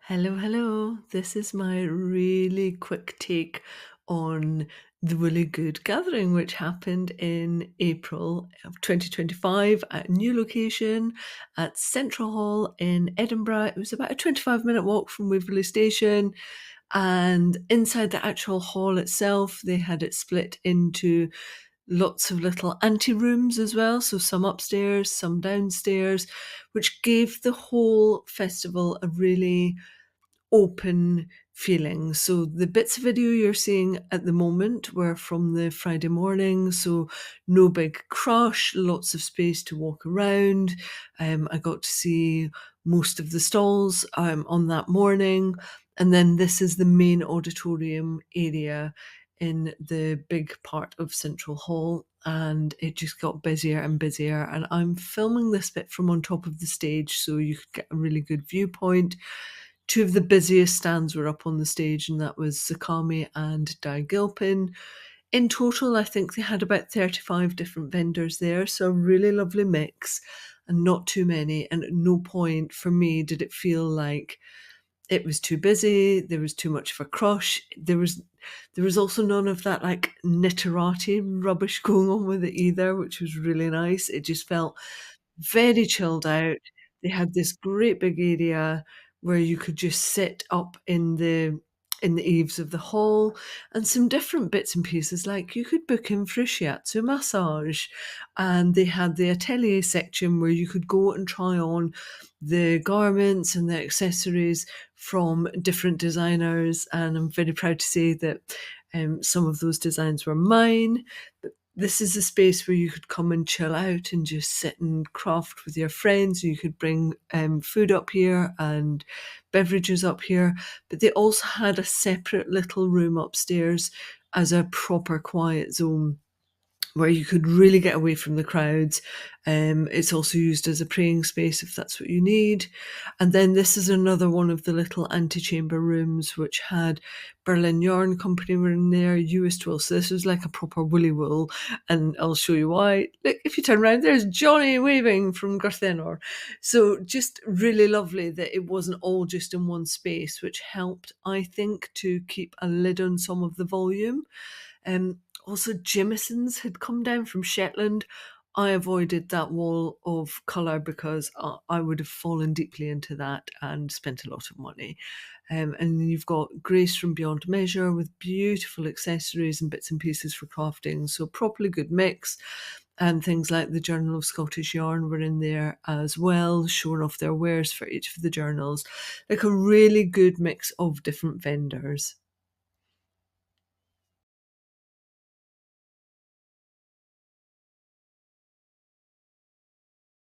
Hello, hello. This is my really quick take on the Really Good Gathering, which happened in April of 2025 at a new location at Central Hall in Edinburgh. It was about a 25-minute walk from Waverley Station. And inside the actual hall itself, they had it split into lots of little ante rooms as well. So some upstairs, some downstairs, which gave the whole festival a really open feeling. So the bits of video you're seeing at the moment were from the Friday morning, so no big crush, lots of space to walk around. I got to see most of the stalls on that morning. And then this is the main auditorium area in the big part of Central Hall. And it just got busier and busier. And I'm filming this bit from on top of the stage so you could get a really good viewpoint. Two of the busiest stands were up on the stage, and that was Zakami and Di Gilpin. In total, I think they had about 35 different vendors there, so a really lovely mix and not too many. And at no point for me did it feel like it was too busy, there was too much of a crush. There was also none of that like knitterati rubbish going on with it either, which was really nice. It just felt very chilled out. They had this great big area where you could just sit up in the eaves of the hall, and some different bits and pieces, like you could book in for a shiatsu massage, and they had the atelier section where you could go and try on the garments and the accessories from different designers, and I'm very proud to say that some of those designs were mine. But this is a space where you could come and chill out and just sit and craft with your friends. You could bring food up here and beverages up here, but they also had a separate little room upstairs as a proper quiet zone where you could really get away from the crowds. It's also used as a praying space if that's what you need. And then this is another one of the little antechamber rooms, which had Berlin Yarn Company were in there, US Wool. So this was like a proper woolly wool. And I'll show you why. Look, if you turn around, there's Johnny waving from Garthenor. So just really lovely that it wasn't all just in one space, which helped, I think, to keep a lid on some of the volume. Also, Jameson's had come down from Shetland. I avoided that wall of colour because I would have fallen deeply into that and spent a lot of money. And you've got Grace from Beyond Measure with beautiful accessories and bits and pieces for crafting. So, properly good mix. And things like the Journal of Scottish Yarn were in there as well, showing off their wares for each of the journals. Like a really good mix of different vendors.